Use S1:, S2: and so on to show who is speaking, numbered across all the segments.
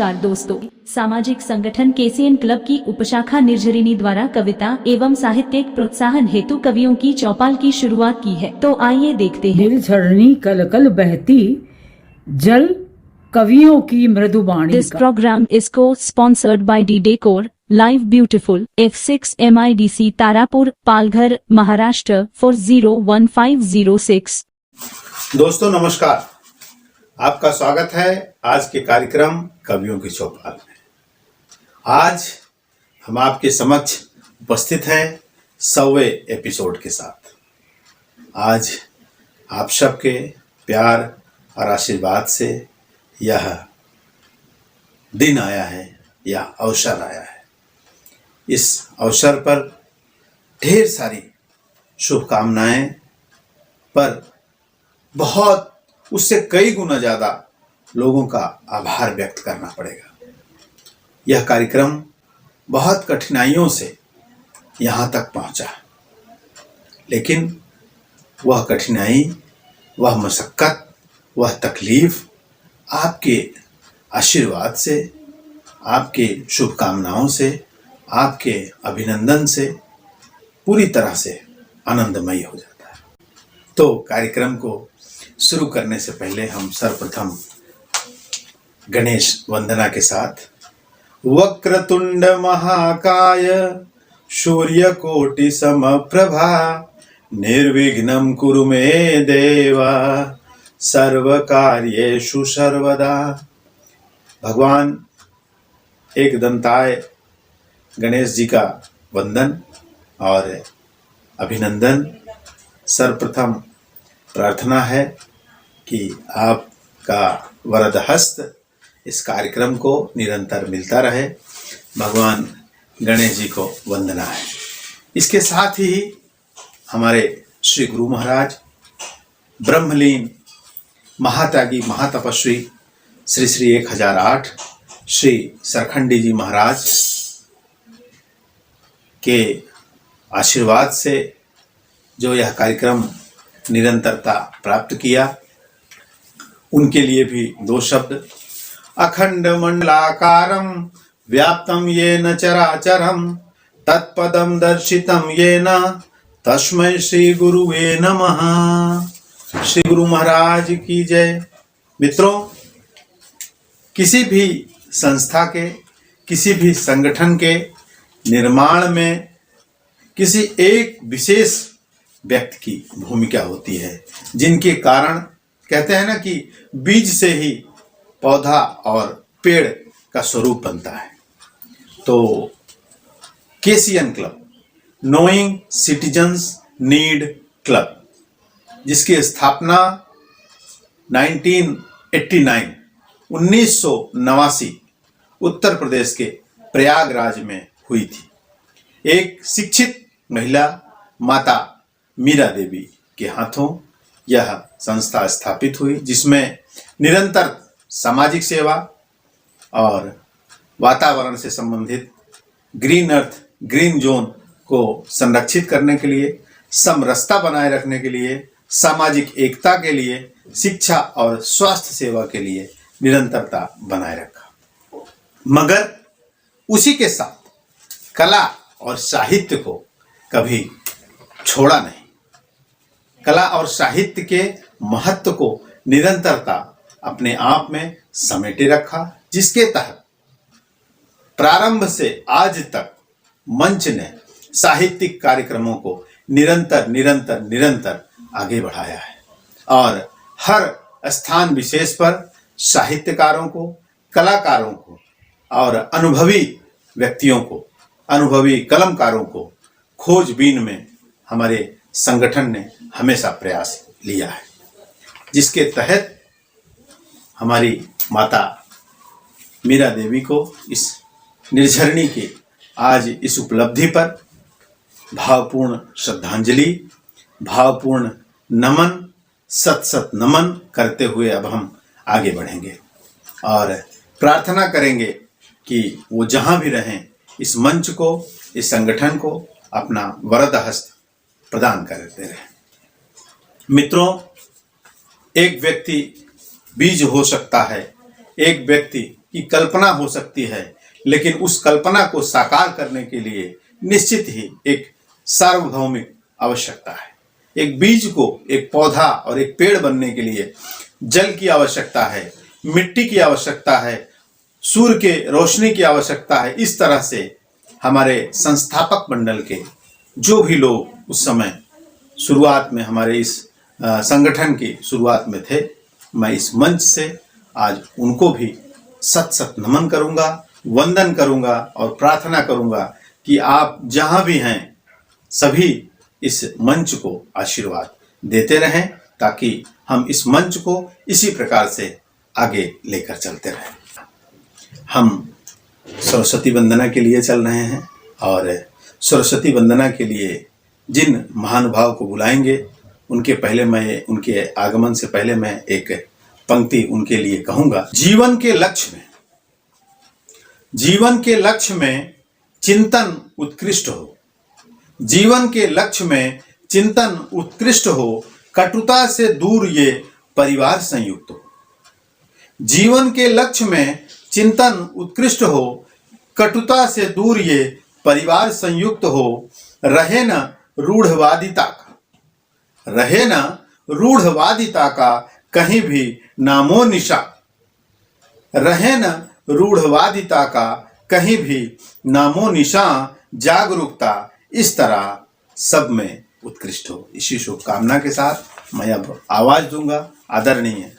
S1: नमस्कार दोस्तों, सामाजिक संगठन केसीएन क्लब की उपशाखा निर्झरिणी द्वारा कविता एवं साहित्यिक प्रोत्साहन हेतु कवियों की चौपाल की शुरुआत की है। तो आइए देखते हैं।
S2: निर्झरिणी कल कल बहती जल कवियों की मृदुबाणी।
S1: दिस प्रोग्राम इज को sponsored by D decor live beautiful F6 MIDC Tarapur Palghar Maharashtra 401506।
S3: दोस्तों नमस्कार, आपका स्वागत है आज के कार्यक्रम कवियों की चौपाल में। आज हम आपके समक्ष उपस्थित हैं 100वें एपिसोड के साथ। आज आप सबके प्यार और आशीर्वाद से यह दिन आया है या अवसर आया है। इस अवसर पर ढेर सारी शुभकामनाएं, पर बहुत उससे कई गुना ज़्यादा लोगों का आभार व्यक्त करना पड़ेगा। यह कार्यक्रम बहुत कठिनाइयों से यहाँ तक पहुँचा, लेकिन वह कठिनाई, वह मशक्क़त, वह तकलीफ आपके आशीर्वाद से, आपके शुभकामनाओं से, आपके अभिनंदन से पूरी तरह से आनंदमयी हो जाता है। तो कार्यक्रम को शुरू करने से पहले हम सर्वप्रथम गणेश वंदना के साथ वक्रतुंड महाकाय सूर्यकोटि समप्रभा निर्विघ्नं कुरु मे देवा सर्वकार्येषु सर्वदा। भगवान एक दंताय गणेश जी का वंदन और अभिनंदन। सर्वप्रथम प्रार्थना है कि आपका वरद हस्त इस कार्यक्रम को निरंतर मिलता रहे। भगवान गणेश जी को वंदना है। इसके साथ ही हमारे श्री गुरु महाराज ब्रह्मलीन महात्यागी महातपस्वी श्री श्री 1008 श्री सरखंडी जी महाराज के आशीर्वाद से जो यह कार्यक्रम निरंतरता प्राप्त किया, उनके लिए भी दो शब्द। अखंड मंडलाकारं व्याप्तं येन चराचरं तत्पदं दर्शितं येन तस्मै श्री गुरुवे नमः। श्री गुरु महाराज की जय। मित्रों, किसी भी संस्था के, किसी भी संगठन के निर्माण में किसी एक विशेष व्यक्ति की भूमिका होती है, जिनके कारण कहते हैं ना कि बीज से ही पौधा और पेड़ का स्वरूप बनता है। तो KCN club, knowing citizens need club, जिसकी स्थापना 1989 उत्तर प्रदेश के प्रयागराज में हुई थी। एक शिक्षित महिला माता मीरा देवी के हाथों यह संस्था स्थापित हुई, जिसमें निरंतर सामाजिक सेवा और वातावरण से संबंधित ग्रीन अर्थ, ग्रीन जोन को संरक्षित करने के लिए, समरसता बनाए रखने के लिए, सामाजिक एकता के लिए, शिक्षा और स्वास्थ्य सेवा के लिए निरंतरता बनाए रखा। मगर उसी के साथ कला और साहित्य को कभी छोड़ा नहीं। कला और साहित्य के महत्व को निरंतरता अपने आप में समेटे रखा, जिसके तहत प्रारंभ से आज तक मंच ने साहित्यिक कार्यक्रमों को निरंतर आगे बढ़ाया है और हर स्थान विशेष पर साहित्यकारों को, कलाकारों को और अनुभवी व्यक्तियों को, अनुभवी कलमकारों को खोजबीन में हमारे संगठन ने हमेशा प्रयास लिया है, जिसके तहत हमारी माता मीरा देवी को इस निर्झरिणी की आज इस उपलब्धि पर भावपूर्ण श्रद्धांजलि, भावपूर्ण नमन, सत नमन करते हुए अब हम आगे बढ़ेंगे और प्रार्थना करेंगे कि वो जहाँ भी रहें इस मंच को, इस संगठन को अपना वरद हस्त प्रदान करते रहे। मित्रों, एक व्यक्ति बीज हो सकता है, एक व्यक्ति की कल्पना हो सकती है, लेकिन उस कल्पना को साकार करने के लिए निश्चित ही एक सार्वभौमिक आवश्यकता है। एक बीज को, एक पौधा और एक पेड़ बनने के लिए जल की आवश्यकता है, मिट्टी की आवश्यकता है, सूर्य के रोशनी की आवश्यकता है। इस तरह से हमारे संस्थापक मंडल के जो भी लोग उस समय शुरुआत में हमारे इस संगठन की शुरुआत में थे, मैं इस मंच से आज उनको भी सत सत नमन करूंगा, वंदन करूंगा और प्रार्थना करूंगा कि आप जहां भी हैं सभी इस मंच को आशीर्वाद देते रहें, ताकि हम इस मंच को इसी प्रकार से आगे लेकर चलते रहें। हम सरस्वती वंदना के लिए चल रहे हैं और सरस्वती वंदना के लिए जिन महानुभाव को बुलाएंगे उनके आगमन से पहले मैं एक पंक्ति उनके लिए कहूंगा। जीवन के लक्ष्य में चिंतन उत्कृष्ट हो, जीवन के लक्ष्य में चिंतन उत्कृष्ट हो, कटुता से दूर ये परिवार संयुक्त हो। जीवन के लक्ष्य में चिंतन उत्कृष्ट हो, कटुता से दूर ये परिवार संयुक्त हो। रहे न रूढ़वादिता का कहीं भी नामो निशा, रहे न रूढ़वादिता का कहीं भी नामो निशान, जागरूकता इस तरह सब में उत्कृष्ट हो। इसी शुभकामना के साथ मैं अब आवाज दूंगा आदरणीय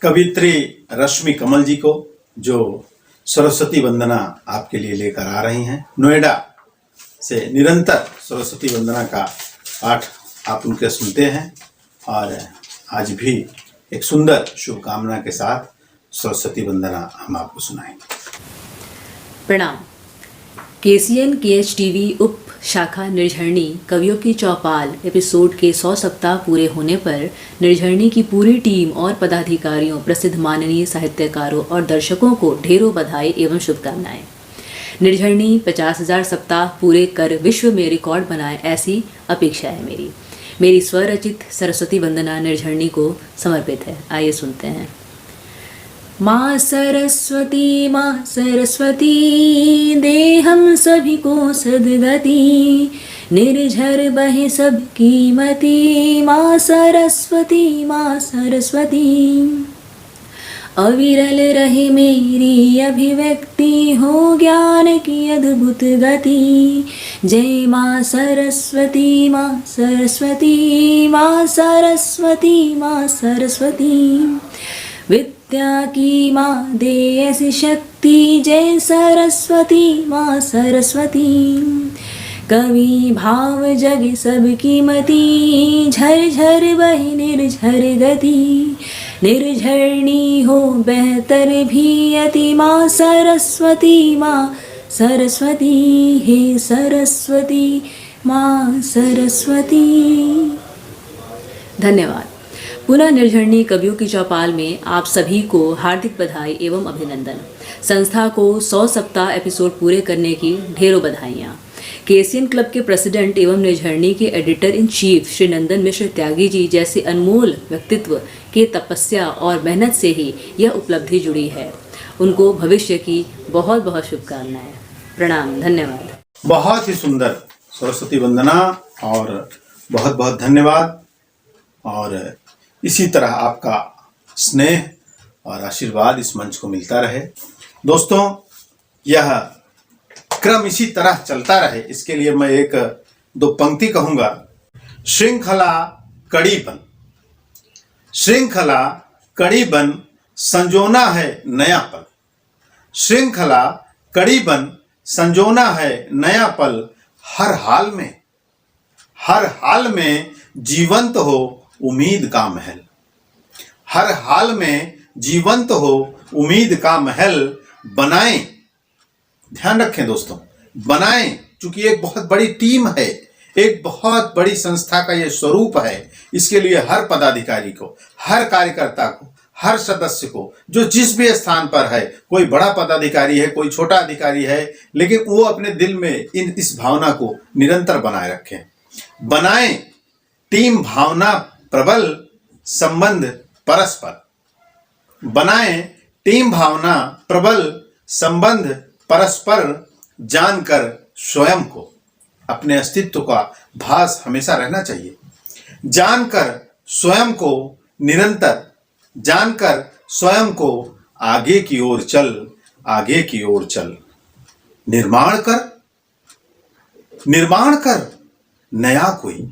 S3: कवित्री रश्मि कमल जी को, जो सरस्वती वंदना आपके लिए लेकर आ रही हैं। नोएडा से निरंतर सरस्वती वंदना का पाठ आप उनके सुनते हैं और आज भी एक सुंदर शुभकामना के साथ सरस्वती वंदना हम आपको सुनाएंगे।
S4: प्रणाम। केसीएन टीवी उप शाखा निर्झरणी कवियों की चौपाल एपिसोड के 100 सप्ताह पूरे होने पर निर्झरणी की पूरी टीम और पदाधिकारियों, प्रसिद्ध माननीय साहित्यकारों और दर्शकों को ढेरों बधाई एवं शुभकामनाएं। निर्झरणी 50,000 सप्ताह पूरे कर विश्व में रिकॉर्ड बनाए, ऐसी अपेक्षा है मेरी स्वरचित सरस्वती वंदना निर्झरणी को समर्पित है। आइए सुनते हैं। माँ सरस्वती दे हम सभी को सद्गति, निर्झर बहे सबकी मति। माँ सरस्वती अविरल रहे मेरी अभिव्यक्ति, हो ज्ञान की अद्भुत गति। जय माँ सरस्वती, माँ सरस्वती, माँ सरस्वती, माँ सरस्वती। विद्या की माँ दे ऐसी शक्ति, जय सरस्वती, माँ सरस्वती। कवि भाव जग सबकी मति, झर झर बहे निर्झर गति। निर्झरणी हो बेहतर भी अति, माँ सरस्वती, माँ सरस्वती। हे सरस्वती, माँ सरस्वती। धन्यवाद। पुनः निर्झरणी कवियों की चौपाल में आप सभी को हार्दिक बधाई एवं अभिनंदन। संस्था को 100 सप्ताह एपिसोड पूरे करने की ढेरों बधाइयाँ। केसीएन क्लब के प्रेसिडेंट एवं निर्झरणी के एडिटर इन चीफ श्री नंदन मिश्र त्यागी जी जैसे अनमोल व्यक्तित्व के तपस्या और मेहनत से ही यह उपलब्धि जुड़ी है। उनको भविष्य की बहुत बहुत शुभकामनाएं। प्रणाम, धन्यवाद।
S3: बहुत ही सुंदर सरस्वती वंदना और बहुत बहुत धन्यवाद। और इसी तरह आपका स्नेह और आशीर्वाद इस मंच को मिलता रहे। दोस्तों, यह क्रम इसी तरह चलता रहे, इसके लिए मैं एक दो पंक्ति कहूंगा। श्रृंखला कड़ी बन संजोना है नया पल। श्रृंखला कड़ी बन संजोना है नया पल। हर हाल में जीवंत हो उम्मीद का महल। हर हाल में जीवंत हो उम्मीद का महल बनाएं। ध्यान रखें दोस्तों, बनाएं, क्योंकि एक बहुत बड़ी टीम है, एक बहुत बड़ी संस्था का यह स्वरूप है। इसके लिए हर पदाधिकारी को, हर कार्यकर्ता को, हर सदस्य को, जो जिस भी स्थान पर है, कोई बड़ा पदाधिकारी है, कोई छोटा अधिकारी है, लेकिन वो अपने दिल में इस भावना को निरंतर बनाए रखें। बनाएं टीम भावना प्रबल, संबंध परस्पर। बनाएं टीम भावना, प्रबल संबंध, परस्पर जानकर स्वयं को, अपने अस्तित्व का भास हमेशा रहना चाहिए। जानकर स्वयं को निरंतर, जानकर स्वयं को आगे की ओर चल, आगे की ओर चल। निर्माण कर, निर्माण कर नया कोई,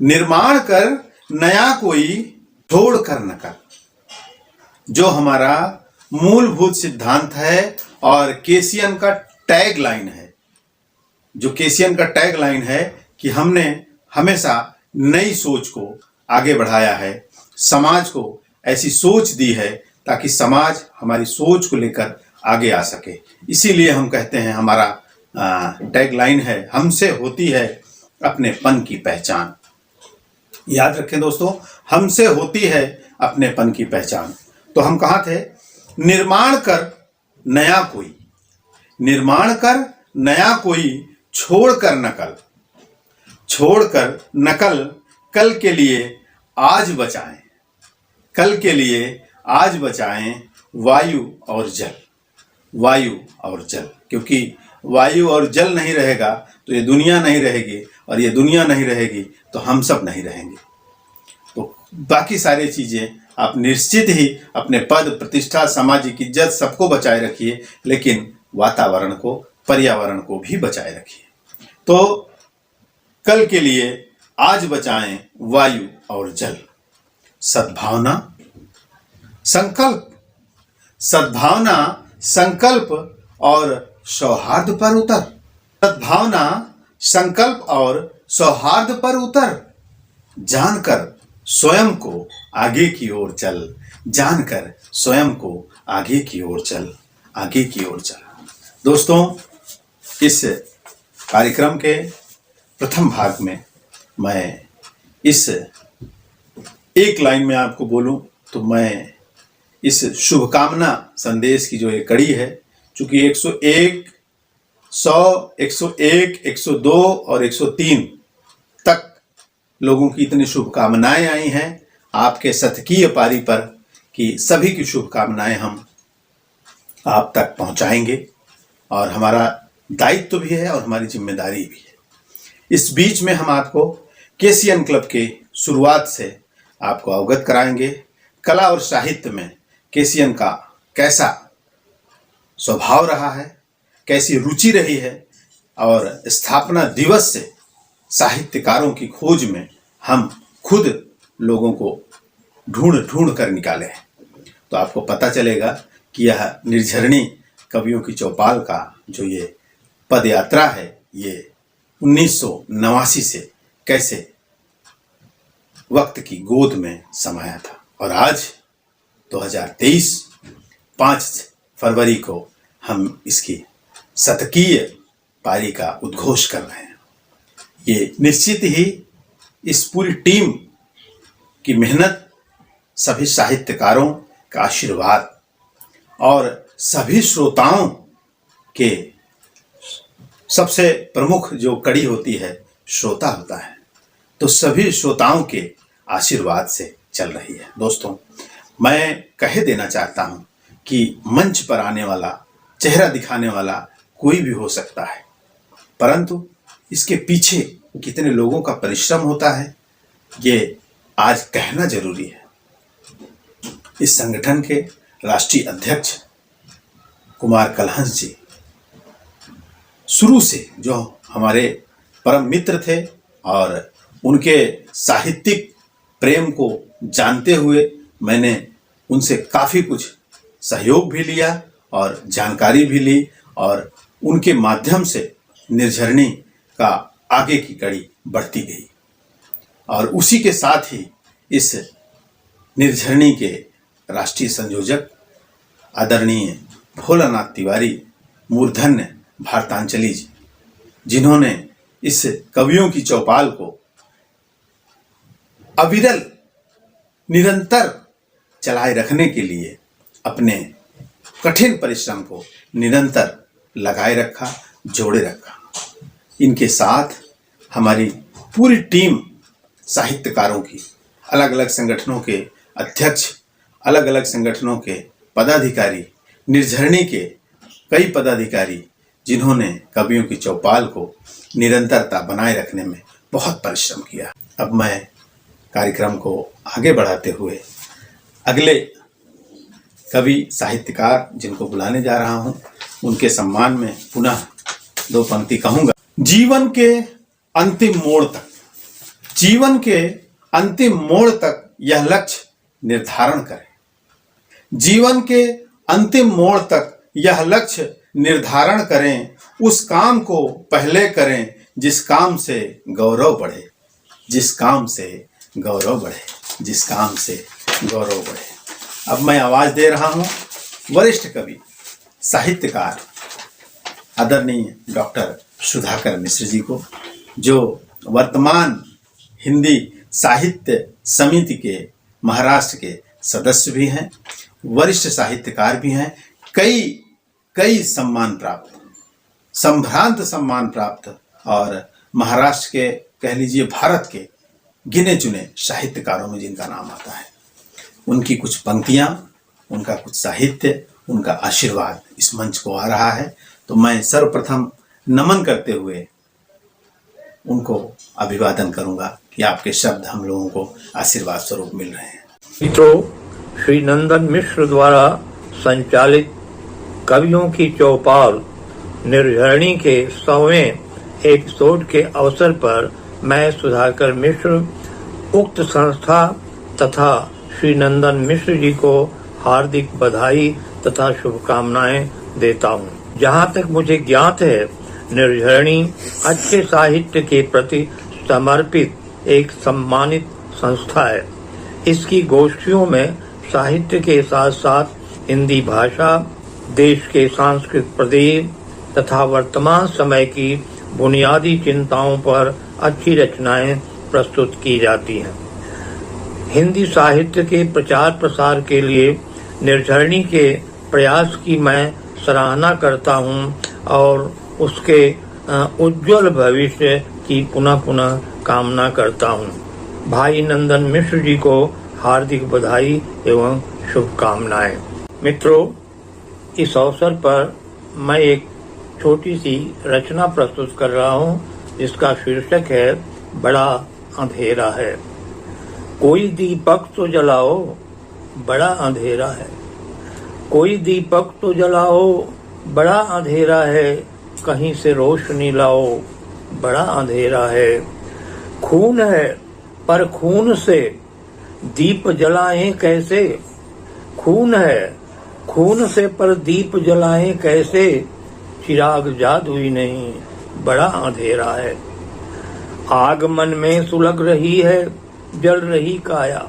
S3: निर्माण कर नया कोई, छोड़ कर न कर। जो हमारा मूलभूत सिद्धांत है और केसियन का टैग लाइन है, जो केसियन का टैग लाइन है कि हमने हमेशा नई सोच को आगे बढ़ाया है, समाज को ऐसी सोच दी है ताकि समाज हमारी सोच को लेकर आगे आ सके। इसीलिए हम कहते हैं, हमारा टैग लाइन है, हमसे होती है अपनेपन की पहचान। याद रखें दोस्तों, हमसे होती है अपनेपन की पहचान। तो हम कहाँ थे? निर्माण कर नया कोई, निर्माण कर नया कोई, छोड़कर नकल, छोड़कर नकल, कल के लिए आज बचाएं, कल के लिए आज बचाएं वायु और जल, वायु और जल। क्योंकि वायु और जल नहीं रहेगा तो ये दुनिया नहीं रहेगी, और ये दुनिया नहीं रहेगी तो हम सब नहीं रहेंगे। तो बाकी सारी चीजें आप निश्चित ही अपने पद, प्रतिष्ठा, सामाजिक इज्जत सबको बचाए रखिए, लेकिन वातावरण को, पर्यावरण को भी बचाए रखिए। तो कल के लिए आज बचाएं वायु और जल। सद्भावना, संकल्प, सद्भावना, संकल्प और सौहार्द पर उतर, सद्भावना, संकल्प और सौहार्द पर उतर। जानकर स्वयं को आगे की ओर चल, जानकर स्वयं को आगे की ओर चल, आगे की ओर चल। दोस्तों, इस कार्यक्रम के प्रथम भाग में मैं इस एक लाइन में आपको बोलूं तो मैं इस शुभकामना संदेश की जो ये कड़ी है, चूंकि 101, 100, 101, 102 और 103 तक लोगों की इतनी शुभकामनाएं आई हैं आपके शतकीय पारी पर कि सभी की शुभकामनाएं हम आप तक पहुंचाएंगे, और हमारा दायित्व भी है और हमारी जिम्मेदारी भी है। इस बीच में हम आपको केसीएन क्लब के शुरुआत से आपको अवगत कराएंगे कला और साहित्य में केसीएन का कैसा स्वभाव रहा है, कैसी रुचि रही है, और स्थापना दिवस से साहित्यकारों की खोज में हम खुद लोगों को ढूंढ ढूंढ कर निकाले हैं। तो आपको पता चलेगा कि यह निर्झरणी कवियों की चौपाल का जो ये पद यात्रा है, ये 1989 से कैसे वक्त की गोद में समाया था, और आज 2023 5 फरवरी को हम इसकी शतकीय पारी का उद्घोष कर रहे हैं। ये निश्चित ही इस पूरी टीम की मेहनत, सभी साहित्यकारों का आशीर्वाद और सभी श्रोताओं के, सबसे प्रमुख जो कड़ी होती है श्रोता होता है, तो सभी श्रोताओं के आशीर्वाद से चल रही है। दोस्तों, मैं कह देना चाहता हूं कि मंच पर आने वाला, चेहरा दिखाने वाला कोई भी हो सकता है, परंतु इसके पीछे कितने लोगों का परिश्रम होता है, ये आज कहना जरूरी है। इस संगठन के राष्ट्रीय अध्यक्ष कुमार कलहंस जी शुरू से जो हमारे परम मित्र थे, और उनके साहित्यिक प्रेम को जानते हुए मैंने उनसे काफ़ी कुछ सहयोग भी लिया और जानकारी भी ली, और उनके माध्यम से निर्झरणी का आगे की कड़ी बढ़ती गई। और उसी के साथ ही इस निर्झरणी के राष्ट्रीय संयोजक आदरणीय भोलानाथ तिवारी, मूर्धन्य भारतांचली जी, जिन्होंने इस कवियों की चौपाल को अविरल निरंतर चलाए रखने के लिए अपने कठिन परिश्रम को निरंतर लगाए रखा, जोड़े रखा। इनके साथ हमारी पूरी टीम साहित्यकारों की, अलग अलग संगठनों के अध्यक्ष, अलग अलग संगठनों के पदाधिकारी, निर्झरणी के कई पदाधिकारी जिन्होंने कवियों की चौपाल को निरंतरता बनाए रखने में बहुत परिश्रम किया। अब मैं कार्यक्रम को आगे बढ़ाते हुए अगले कवि साहित्यकार जिनको बुलाने जा रहा हूं, उनके सम्मान में पुनः दो पंक्ति कहूंगा। जीवन के अंतिम मोड़ तक, जीवन के अंतिम मोड़ तक यह लक्ष्य निर्धारण करें। जीवन के अंतिम मोड़ तक यह लक्ष्य निर्धारण करें। उस काम को पहले करें जिस काम से गौरव बढ़े, जिस काम से गौरव बढ़े, जिस काम से गौरव बढ़े। अब मैं आवाज दे रहा हूं वरिष्ठ कवि, साहित्यकार आदरणीय डॉक्टर सुधाकर मिश्र जी को, जो वर्तमान हिंदी साहित्य समिति के महाराष्ट्र के सदस्य भी हैं, वरिष्ठ साहित्यकार भी हैं, कई सम्मान प्राप्त, संभ्रांत सम्मान प्राप्त और महाराष्ट्र के, कह लीजिए भारत के गिने चुने साहित्यकारों में जिनका नाम आता है। उनकी कुछ पंक्तियां, उनका कुछ साहित्य, उनका आशीर्वाद इस मंच को आ रहा है। तो मैं सर्वप्रथम नमन करते हुए उनको अभिवादन करूंगा कि आपके शब्द हम लोगों को आशीर्वाद स्वरूप मिल रहे हैं।
S5: मित्रों, श्री नंदन मिश्र द्वारा संचालित कवियों की चौपाल निर्झरणी के 100वें एपिसोड के अवसर पर मैं सुधाकर मिश्र उक्त संस्था तथा श्री नंदन मिश्र जी को हार्दिक बधाई तथा शुभकामनाएं देता हूं। जहां तक मुझे ज्ञात है, निर्झरणी अच्छे साहित्य के प्रति समर्पित एक सम्मानित संस्था है। इसकी गोष्ठियों में साहित्य के साथ साथ हिंदी भाषा, देश के सांस्कृतिक प्रदेश तथा वर्तमान समय की बुनियादी चिंताओं पर अच्छी रचनाएं प्रस्तुत की जाती हैं। हिंदी साहित्य के प्रचार प्रसार के लिए निर्झरणी के प्रयास की मैं सराहना करता हूं और उसके उज्जवल भविष्य की पुनः पुनः कामना करता हूं। भाई नंदन मिश्र जी को हार्दिक बधाई एवं शुभकामनाएं। मित्रों, इस अवसर पर मैं एक छोटी सी रचना प्रस्तुत कर रहा हूं, जिसका शीर्षक है बड़ा अंधेरा है। कोई दीपक तो जलाओ, बड़ा अंधेरा है। कोई दीपक तो जलाओ, बड़ा अंधेरा है। कहीं से रोशनी लाओ, बड़ा अंधेरा है। खून है पर खून से दीप जलाएं कैसे। खून है खून से पर दीप जलाएं कैसे। चिराग जादुई नहीं, बड़ा अंधेरा है। आग मन में सुलग रही है, जल रही काया।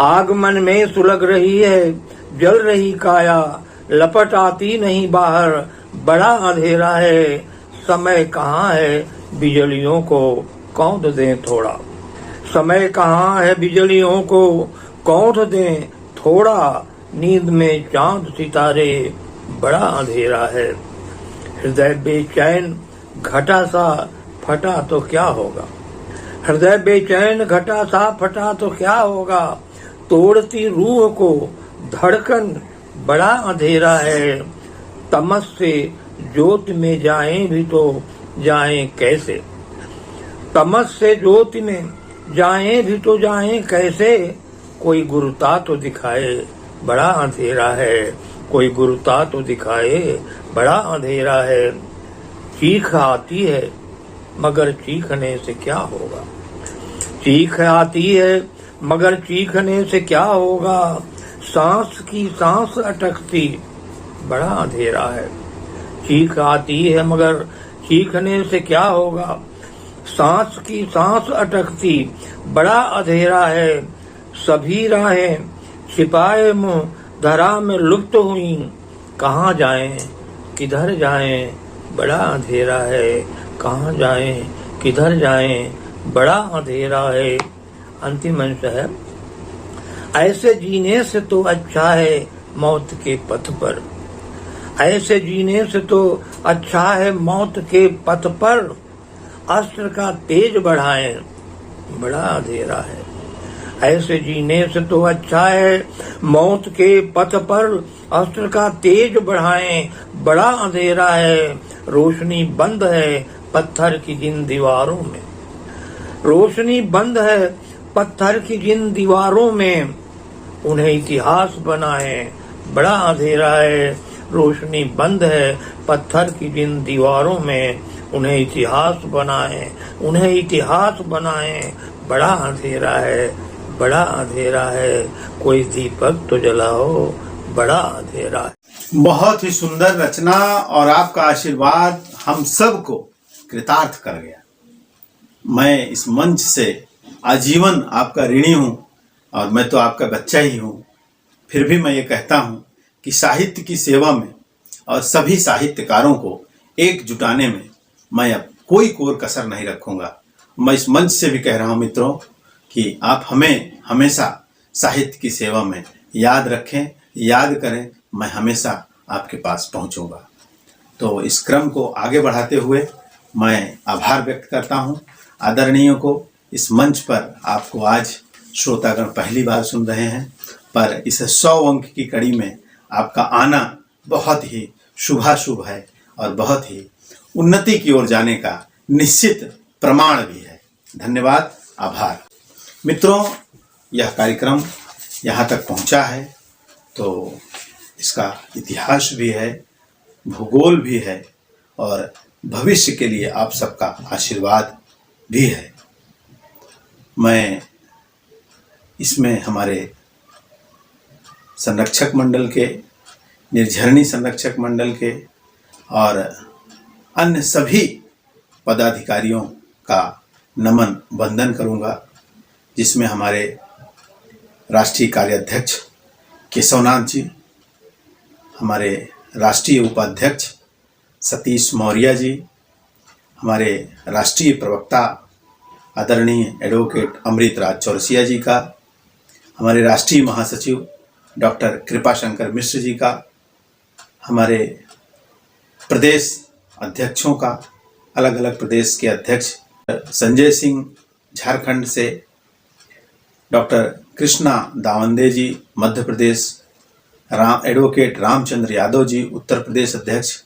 S5: आग मन में सुलग रही है, जल रही काया। लपट आती नहीं बाहर, बड़ा अंधेरा है। समय कहाँ है बिजलियों को कौंध दें थोड़ा। समय कहाँ है बिजलियों को कौंध दें थोड़ा। नींद में चांद सितारे, बड़ा अंधेरा है। हृदय बेचैन घटा सा फटा तो क्या होगा। हृदय बेचैन घटा सा फटा तो क्या होगा। तोड़ती रूह को धड़कन, बड़ा अंधेरा है। तमस से ज्योति में जाएं भी तो जाएं कैसे। तमस से ज्योति में जाएं भी तो जाएं कैसे। कोई गुरुता तो दिखाए, बड़ा अंधेरा है। कोई गुरुता तो दिखाए, बड़ा अंधेरा है। चीख आती है मगर चीखने से क्या होगा। चीख आती है मगर चीखने से क्या होगा। सांस की सांस अटकती, बड़ा अंधेरा है। चीख आती है मगर चीखने से क्या होगा। सांस की सांस अटकती, बड़ा अंधेरा है। सभी राहें छिपाए मुंह धरा में लुप्त हुई। कहाँ जाएं किधर जाएं, बड़ा अंधेरा है। कहाँ जाएं किधर जाएं, बड़ा अंधेरा है। अंतिम अंश है। ऐसे जीने से तो अच्छा है मौत के पथ पर। ऐसे जीने से तो अच्छा है मौत के पथ पर। अस्त्र का तेज बढ़ाएं, बड़ा अंधेरा है। ऐसे जीने से तो अच्छा है मौत के पथ पर अस्त्र का तेज बढ़ाएं, बड़ा अंधेरा है, रोशनी बंद है पत्थर की जिन दीवारों में। रोशनी बंद है पत्थर की जिन दीवारों में, उन्हें इतिहास बनाएं, बड़ा अंधेरा है, रोशनी बंद है पत्थर की जिन दीवारों में, उन्हें इतिहास बनाएं, उन्हें इतिहास बनाएं, बड़ा अंधेरा है, बड़ा अंधेरा है, कोई दीपक तो जलाओ, बड़ा अंधेरा है।
S3: बहुत ही सुंदर रचना और आपका आशीर्वाद हम सबको कृतार्थ कर गया। मैं इस मंच से आजीवन आपका ऋणी हूं और मैं तो आपका बच्चा ही हूं। फिर भी मैं ये कहता हूं कि साहित्य की सेवा में और सभी साहित्यकारों को एक जुटाने में मैं अब कोई कोर कसर नहीं रखूंगा। मैं इस मंच से भी कह रहा हूं मित्रों कि आप हमें हमेशा साहित्य की सेवा में याद रखें, याद करें। मैं हमेशा आपके पास पहुंचूंगा। तो इस क्रम को आगे बढ़ाते हुए मैं आभार व्यक्त करता हूं आदरणीयों को। इस मंच पर आपको आज श्रोतागण पहली बार सुन रहे हैं, पर इस 100 अंक की कड़ी में आपका आना बहुत ही शुभाशुभ है और बहुत ही उन्नति की ओर जाने का निश्चित प्रमाण भी है। धन्यवाद, आभार। मित्रों, यह कार्यक्रम यहाँ तक पहुँचा है तो इसका इतिहास भी है, भूगोल भी है और भविष्य के लिए आप सबका आशीर्वाद भी है। मैं इसमें हमारे संरक्षक मंडल के, निर्झरणी संरक्षक मंडल के और अन्य सभी पदाधिकारियों का नमन वंदन करूंगा, जिसमें हमारे राष्ट्रीय कार्याध्यक्ष केशवनाथ जी, हमारे राष्ट्रीय उपाध्यक्ष सतीश मौर्य जी, हमारे राष्ट्रीय प्रवक्ता आदरणीय एडवोकेट अमृतराज चौरसिया जी का, हमारे राष्ट्रीय महासचिव डॉक्टर कृपाशंकर मिश्र जी का, हमारे प्रदेश अध्यक्षों का, अलग अलग प्रदेश के अध्यक्ष संजय सिंह झारखंड से, डॉक्टर कृष्णा दावंदे जी मध्य प्रदेश, एडवोकेट रामचंद्र यादव जी उत्तर प्रदेश अध्यक्ष,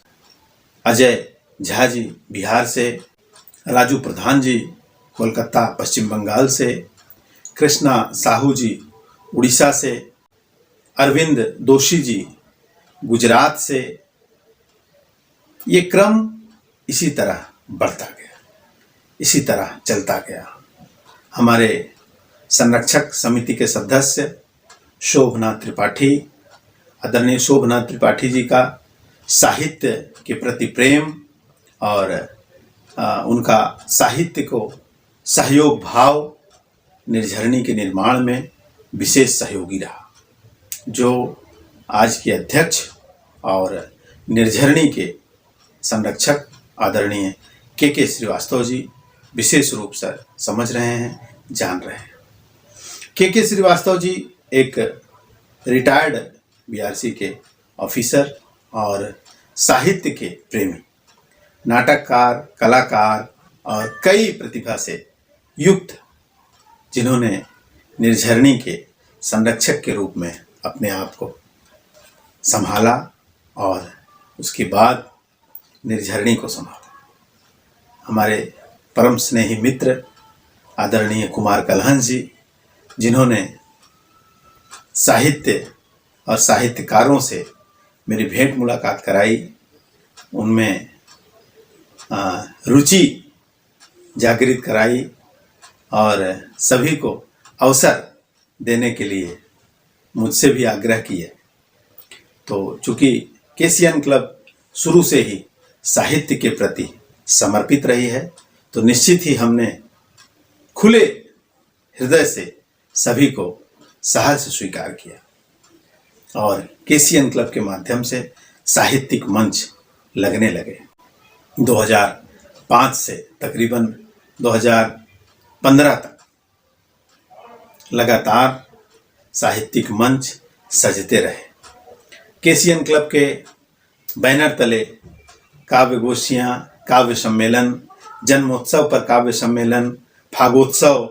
S3: अजय झा जी बिहार से, राजू प्रधान जी कोलकाता पश्चिम बंगाल से, कृष्णा साहू जी उड़ीसा से, अरविंद दोषी जी गुजरात से। ये क्रम इसी तरह बढ़ता गया, इसी तरह चलता गया। हमारे संरक्षक समिति के सदस्य शोभनाथ त्रिपाठी, आदरणीय शोभनाथ त्रिपाठी जी का साहित्य के प्रति प्रेम और उनका साहित्य को सहयोग भाव निर्झरणी के निर्माण में विशेष सहयोगी रहा। जो आज के अध्यक्ष और निर्झरणी के संरक्षक आदरणीय के श्रीवास्तव जी विशेष रूप से समझ रहे हैं, जान रहे हैं। के श्रीवास्तव जी एक रिटायर्ड बीआरसी के ऑफिसर और साहित्य के प्रेमी, नाटककार, कलाकार और कई प्रतिभा से युक्त, जिन्होंने निर्झरणी के संरक्षक के रूप में अपने आप को संभाला और उसके बाद निर्झरणी को संभाला। हमारे परम स्नेही मित्र आदरणीय कुमार कलहंस जी, जिन्होंने साहित्य और साहित्यकारों से मेरी भेंट मुलाकात कराई, उनमें रुचि जागृत कराई और सभी को अवसर देने के लिए मुझसे भी आग्रह किए। तो चूँकि केसीएन क्लब शुरू से ही साहित्य के प्रति समर्पित रही है, तो निश्चित ही हमने खुले हृदय से सभी को सहर्ष स्वीकार किया और केसीएन क्लब के माध्यम से साहित्यिक मंच लगने लगे। 2005 से तकरीबन 2015 तक लगातार साहित्यिक मंच सजते रहे। केसीएन क्लब के बैनर तले काव्य गोष्ठियाँ, काव्य सम्मेलन, जन्मोत्सव पर काव्य सम्मेलन, फागोत्सव,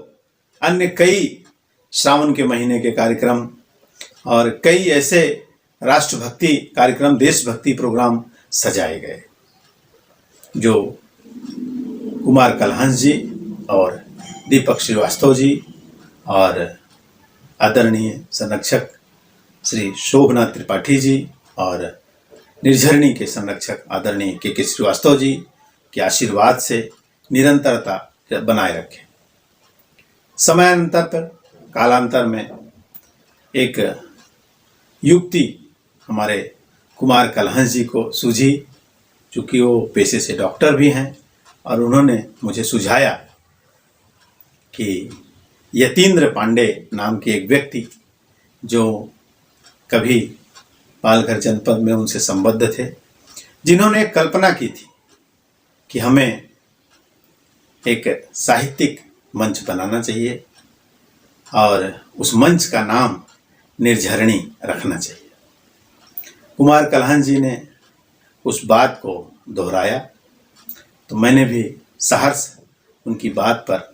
S3: अन्य कई श्रावण के महीने के कार्यक्रम और कई ऐसे राष्ट्रभक्ति कार्यक्रम, देशभक्ति प्रोग्राम सजाए गए जो कुमार कलहंस जी और दीपक श्रीवास्तव जी और आदरणीय संरक्षक श्री शोभनाथ त्रिपाठी जी और निर्झरणी के संरक्षक आदरणीय के श्रीवास्तव जी के आशीर्वाद से निरंतरता बनाए रखे। समयानंतर पर, कालांतर में एक युक्ति हमारे कुमार कलहंस जी को सूझी, चूँकि वो पेशे से डॉक्टर भी हैं, और उन्होंने मुझे सुझाया कि यतीन्द्र पांडे नाम के एक व्यक्ति जो कभी पालघर जनपद में उनसे संबद्ध थे, जिन्होंने एक कल्पना की थी कि हमें एक साहित्यिक मंच बनाना चाहिए और उस मंच का नाम निर्झरणी रखना चाहिए। कुमार कलहंस जी ने उस बात को दोहराया तो मैंने भी सहर्ष उनकी बात पर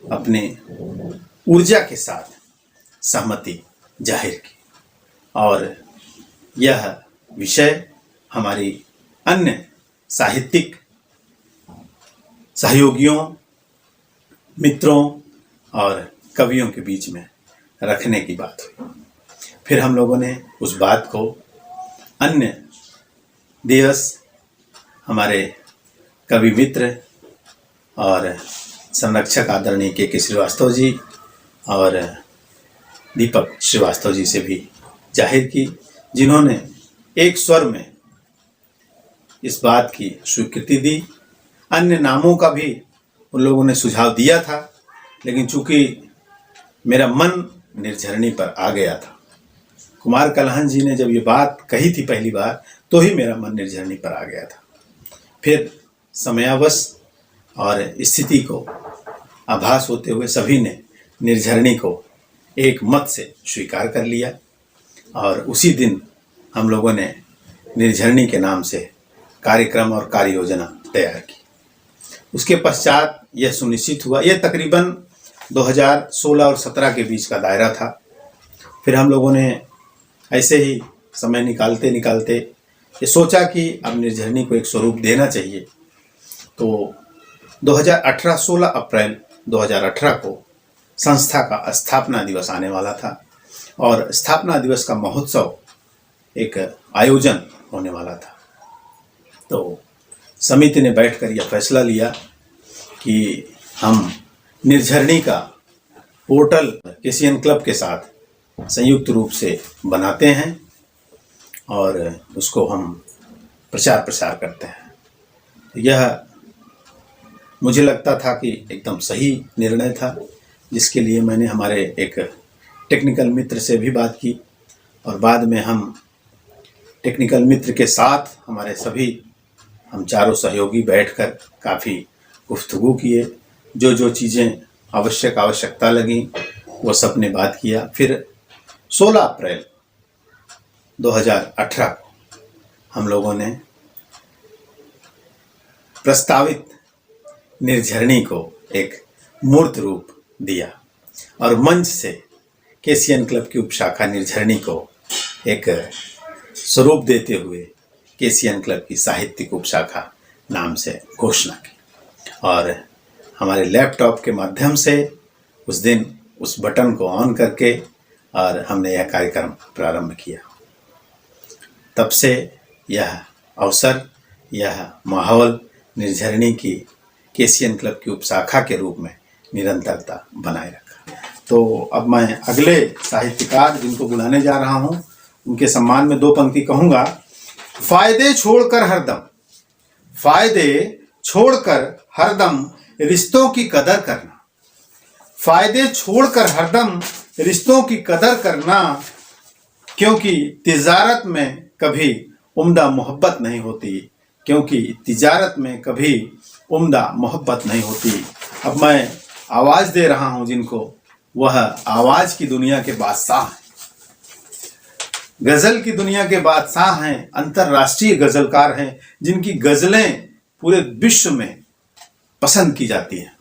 S3: अपने ऊर्जा के साथ सहमति जाहिर की और यह विषय हमारी अन्य साहित्यिक सहयोगियों, मित्रों और कवियों के बीच में रखने की बात हुई। फिर हम लोगों ने उस बात को अन्य दिवस हमारे कवि मित्र और संरक्षक आदरणीय के श्रीवास्तव जी और दीपक श्रीवास्तव जी से भी जाहिर की, जिन्होंने एक स्वर में इस बात की स्वीकृति दी। अन्य नामों का भी उन लोगों ने सुझाव दिया था, लेकिन चूंकि मेरा मन निर्झरणी पर आ गया था, कुमार कलहंस जी ने जब ये बात कही थी पहली बार, तो ही मेरा मन निर्झरणी पर आ गया था। फिर समयावश और स्थिति को आभास होते हुए सभी ने निर्झरणी को एक मत से स्वीकार कर लिया और उसी दिन हम लोगों ने निर्झरणी के नाम से कार्यक्रम और कार्य योजना तैयार की। उसके पश्चात यह सुनिश्चित हुआ, यह तकरीबन 2016 और 17 के बीच का दायरा था। फिर हम लोगों ने ऐसे ही समय निकालते निकालते ये सोचा कि अब निर्झरणी को एक स्वरूप देना चाहिए। तो 2018 16 अप्रैल 2018 को संस्था का स्थापना दिवस आने वाला था और स्थापना दिवस का महोत्सव एक आयोजन होने वाला था। तो समिति ने बैठकर यह फैसला लिया कि हम निर्झरणी का पोर्टल केसीएन क्लब के साथ संयुक्त रूप से बनाते हैं और उसको हम प्रचार प्रसार करते हैं। यह मुझे लगता था कि एकदम सही निर्णय था, जिसके लिए मैंने हमारे एक टेक्निकल मित्र से भी बात की और बाद में हम टेक्निकल मित्र के साथ हम चारों सहयोगी बैठकर काफ़ी गुफ्तगू किए। जो चीज़ें आवश्यकता लगी वो सब ने बात किया। फिर 16 अप्रैल 2018 को हम लोगों ने प्रस्तावित निर्झरणी को एक मूर्त रूप दिया और मंच से केसीएन क्लब की उपशाखा निर्झरणी को एक स्वरूप देते हुए केसीएन क्लब की साहित्यिक उपशाखा नाम से घोषणा की और हमारे लैपटॉप के माध्यम से उस दिन उस बटन को ऑन करके और हमने यह कार्यक्रम प्रारंभ किया। तब से यह अवसर, यह माहौल निर्झरणी की केसीएन क्लब की उपशाखा के रूप में निरंतरता बनाए रखा। तो अब मैं अगले साहित्यकार जिनको बुलाने जा रहा हूं, उनके सम्मान में 2 पंक्ति कहूंगा। फायदे छोड़कर हरदम रिश्तों की कदर करना। फायदे छोड़कर हरदम रिश्तों की कदर करना, क्योंकि तिजारत में कभी उम्दा मोहब्बत नहीं होती, क्योंकि तिजारत में कभी उम्दा मोहब्बत नहीं होती। अब मैं आवाज दे रहा हूं जिनको, वह आवाज की दुनिया के बादशाह हैं, गजल की दुनिया के बादशाह हैं, अंतर्राष्ट्रीय गजलकार हैं, जिनकी गजलें पूरे विश्व में पसंद की जाती हैं।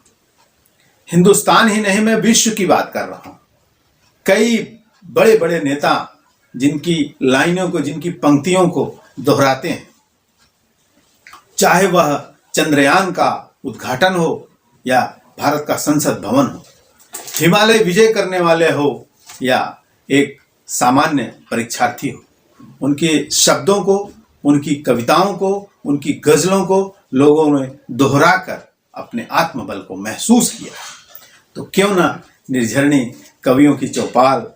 S3: हिंदुस्तान ही नहीं, मैं विश्व की बात कर रहा हूं। कई बड़े बड़े नेता जिनकी लाइनों को, जिनकी पंक्तियों को दोहराते हैं, चाहे वह चंद्रयान का उद्घाटन हो या भारत का संसद भवन हो, हिमालय विजय करने वाले हो या एक सामान्य परीक्षार्थी हो, उनके शब्दों को, उनकी कविताओं को, उनकी गजलों को लोगों ने दोहराकर अपने आत्मबल को महसूस किया। तो क्यों ना निर्झरणी कवियों की चौपाल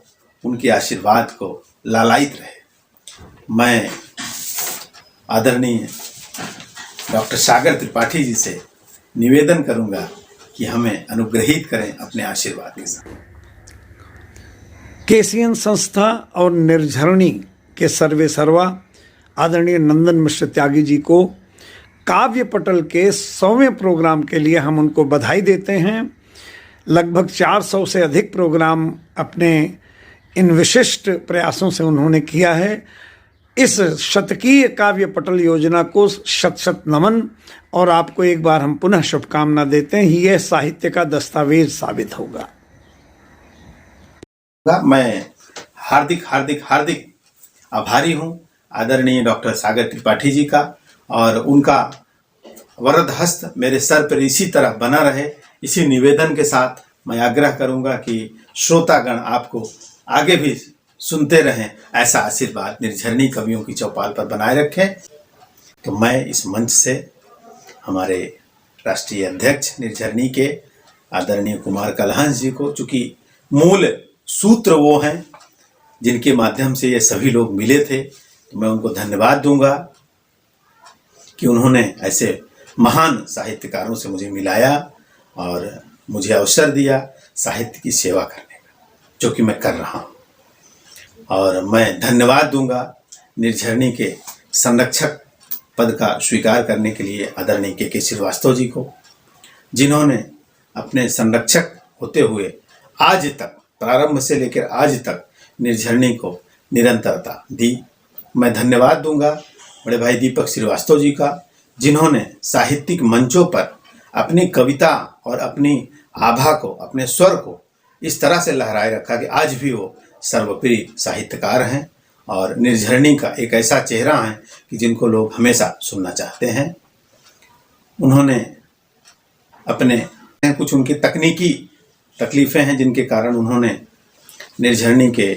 S3: उनके आशीर्वाद को लालायित रहे। मैं आदरणीय डॉक्टर सागर त्रिपाठी जी से निवेदन करूंगा कि हमें अनुग्रहित करें अपने आशीर्वाद के साथ।
S6: केसीएन संस्था और निर्झरणी के सर्वे सर्वा आदरणीय नंदन मिश्र त्यागी जी को काव्य पटल के 100वें प्रोग्राम के लिए हम उनको बधाई देते हैं। लगभग 400 से अधिक प्रोग्राम अपने इन विशिष्ट प्रयासों से उन्होंने किया है। इस शतकीय काव्य पटल योजना को शत शत नमन, और आपको एक बार हम पुनः शुभकामना देते हैं। यह साहित्य का दस्तावेज साबित होगा।
S3: मैं हार्दिक हार्दिक हार्दिक आभारी हूं आदरणीय डॉक्टर सागर त्रिपाठी जी का, और उनका वरद हस्त मेरे सर पर इसी तरह बना रहे। इसी निवेदन के साथ मैं आग्रह करूंगा कि श्रोतागण आपको आगे भी सुनते रहें, ऐसा आशीर्वाद निर्झरणी कवियों की चौपाल पर बनाए रखें। तो मैं इस मंच से हमारे राष्ट्रीय अध्यक्ष निर्झरणी के आदरणीय कुमार कलहंस जी को, चूंकि मूल सूत्र वो हैं जिनके माध्यम से ये सभी लोग मिले थे, तो मैं उनको धन्यवाद दूंगा कि उन्होंने ऐसे महान साहित्यकारों से मुझे मिलाया और मुझे अवसर दिया साहित्य की सेवा करने का, जो कि मैं कर रहा हूँ। और मैं धन्यवाद दूंगा निर्झरणी के संरक्षक पद का स्वीकार करने के लिए आदरणीय के श्रीवास्तव जी को, जिन्होंने अपने संरक्षक होते हुए आज तक, प्रारंभ से लेकर आज तक निर्झरणी को निरंतरता दी। मैं धन्यवाद दूंगा बड़े भाई दीपक श्रीवास्तव जी का, जिन्होंने साहित्यिक मंचों पर अपनी कविता और अपनी आभा को, अपने स्वर को इस तरह से लहराए रखा कि आज भी वो सर्वप्रिय साहित्यकार हैं और निर्झरणी का एक ऐसा चेहरा है कि जिनको लोग हमेशा सुनना चाहते हैं। उन्होंने अपने कुछ उनकी तकनीकी तकलीफें हैं जिनके कारण उन्होंने निर्झरणी के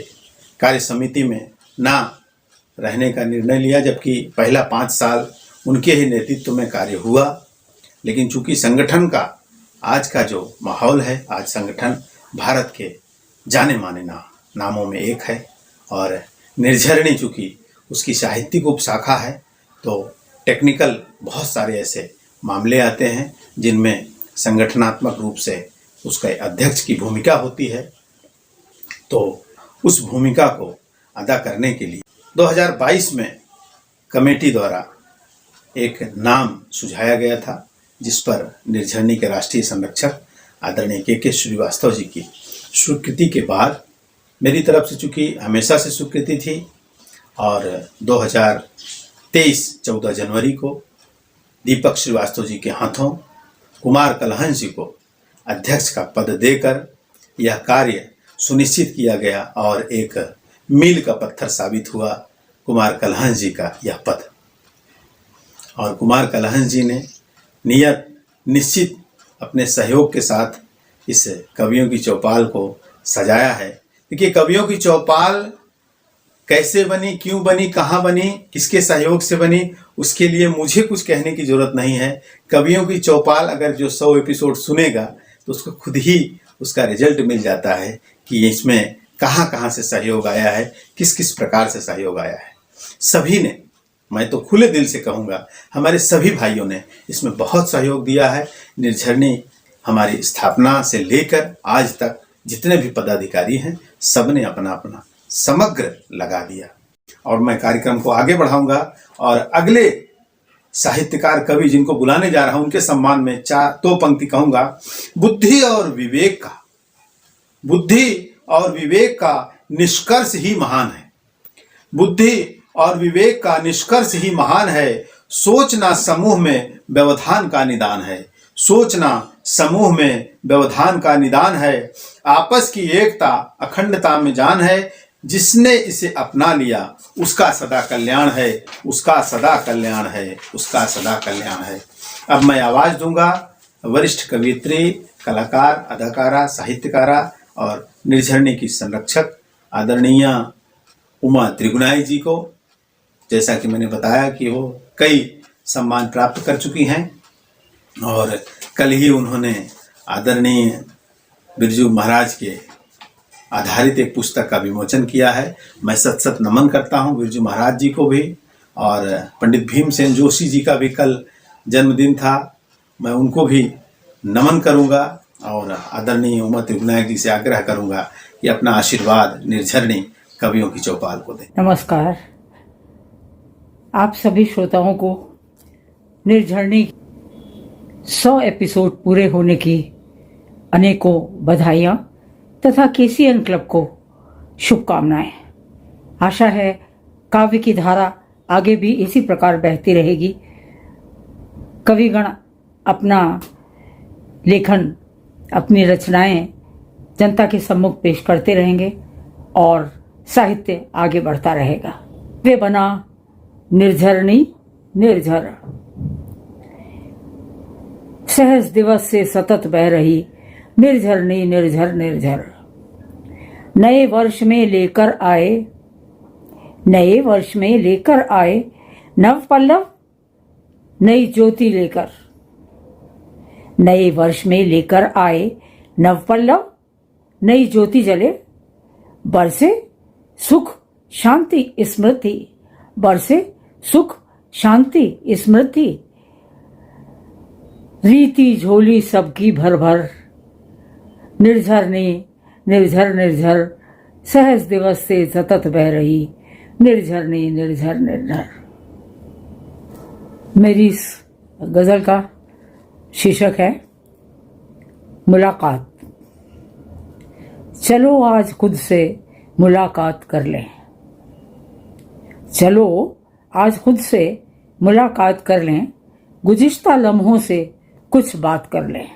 S3: कार्य समिति में ना रहने का निर्णय लिया, जबकि पहला 5 साल उनके ही नेतृत्व में कार्य हुआ। लेकिन चूंकि संगठन का आज का जो माहौल है, आज संगठन भारत के जाने माने नामों में एक है, और निर्झरणी चूंकि उसकी साहित्यिक उपशाखा है, तो टेक्निकल बहुत सारे ऐसे मामले आते हैं जिनमें संगठनात्मक रूप से उसके अध्यक्ष की भूमिका होती है। तो उस भूमिका को अदा करने के लिए 2022 में कमेटी द्वारा एक नाम सुझाया गया था, जिस पर निर्झरणी के राष्ट्रीय संरक्षक आदरणीय के श्रीवास्तव जी की स्वीकृति के बाद मेरी तरफ से चूंकि हमेशा से स्वीकृति थी, और 2023 14 जनवरी को दीपक श्रीवास्तव जी के हाथों कुमार कलहंस जी को अध्यक्ष का पद देकर यह कार्य सुनिश्चित किया गया, और एक मील का पत्थर साबित हुआ कुमार कलहंस जी का यह पद। और कुमार कलहंस जी ने नियत निश्चित अपने सहयोग के साथ इस कवियों की चौपाल को सजाया है। देखिए, कवियों की चौपाल कैसे बनी, क्यों बनी, कहाँ बनी, किसके सहयोग से बनी, उसके लिए मुझे कुछ कहने की जरूरत नहीं है। कवियों की चौपाल अगर जो 100 एपिसोड सुनेगा तो उसको खुद ही उसका रिजल्ट मिल जाता है कि इसमें कहाँ कहाँ से सहयोग आया है, किस किस प्रकार से सहयोग आया है। सभी ने, मैं तो खुले दिल से कहूँगा, हमारे सभी भाइयों ने इसमें बहुत सहयोग दिया है। निर्झरणी हमारी स्थापना से लेकर आज तक जितने भी पदाधिकारी हैं, सब ने अपना अपना समग्र लगा दिया। और मैं कार्यक्रम को आगे बढ़ाऊंगा और अगले साहित्यकार कवि जिनको बुलाने जा रहा हूं, उनके सम्मान में 2 पंक्ति कहूंगा। बुद्धि और विवेक का निष्कर्ष ही महान है। बुद्धि और विवेक का निष्कर्ष ही महान है। सोचना समूह में व्यवधान का निदान है। सोचना समूह में व्यवधान का निदान है, आपस की एकता अखंडता में जान है, जिसने इसे अपना लिया उसका सदा कल्याण है, उसका सदा कल्याण है, उसका सदा कल्याण है। अब मैं आवाज दूंगा वरिष्ठ कवियत्री, कलाकार, अदाकारा, साहित्यकारा और निर्झरणी की संरक्षक आदरणीय उमा त्रिगुणाई जी को। जैसा कि मैंने बताया कि वो कई सम्मान प्राप्त कर चुकी हैं और कल ही उन्होंने आदरणीय बिरजू महाराज के आधारित एक पुस्तक का विमोचन किया है। मैं सत सत नमन करता हूं बिरजू महाराज जी को भी, और पंडित भीमसेन जोशी जी का भी कल जन्मदिन था, मैं उनको भी नमन करूंगा और आदरणीय उमा त्रिगुणाई जी से आग्रह करूंगा कि अपना आशीर्वाद निर्झरणी कवियों की चौपाल को दें।
S2: नमस्कार। आप सभी श्रोताओं को निर्झरणी 100 एपिसोड पूरे होने की अनेकों बधाइयाँ तथा केसीएन क्लब को शुभकामनाएं। आशा है काव्य की धारा आगे भी इसी प्रकार बहती रहेगी। कविगण अपना लेखन, अपनी रचनाएं जनता के सम्मुख पेश करते रहेंगे और साहित्य आगे बढ़ता रहेगा। वे बना निर्झरणी निर्झर, सहज दिवस से सतत बह रही निर्झरणी निर्झर निर्झर। नए वर्ष में लेकर आए, नए वर्ष में लेकर आए नव पल्लव नई ज्योति लेकर, नए वर्ष में लेकर आए नव पल्लव नई ज्योति जले, बरसे सुख शांति स्मृति, बरसे सुख शांति स्मृति। रीति झोली सबकी भर भर, निर्झरणी निर्झर निर्झर, सहज दिवस से सतत बह रही निर्झरणी निर्झर निर्झर। मेरी इस गजल का शीर्षक है मुलाकात। चलो आज खुद से मुलाकात कर लें, चलो आज खुद से मुलाकात कर लें, गुज़िश्ता लम्हों से कुछ बात कर लें।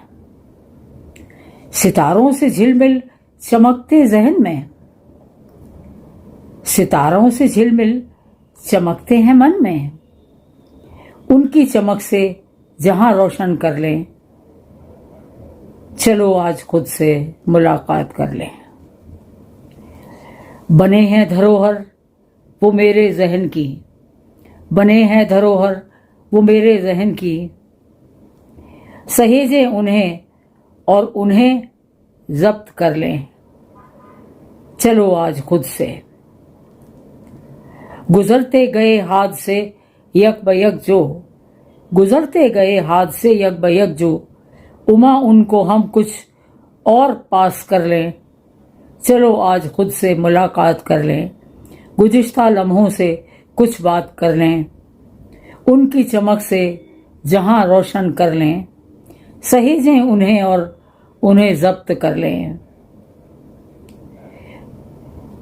S2: सितारों से झिलमिल चमकते जहन में, सितारों से झिलमिल चमकते हैं मन में, उनकी चमक से जहां रोशन कर लें, चलो आज खुद से मुलाकात कर लें। बने हैं धरोहर वो मेरे जहन की, बने हैं धरोहर वो मेरे जहन की, सहेजे उन्हें और उन्हें जब्त कर लें, चलो आज खुद से। गुजरते गए हाथ से यक बयक जो, गुजरते गए हाथ से यक बयक जो, उमा उनको हम कुछ और पास कर लें, चलो आज खुद से मुलाकात कर लें, गुज़िश्ता लम्हों से कुछ बात कर लें, उनकी चमक से जहां रोशन कर लें, सहेजें उन्हें और उन्हें जब्त कर लें।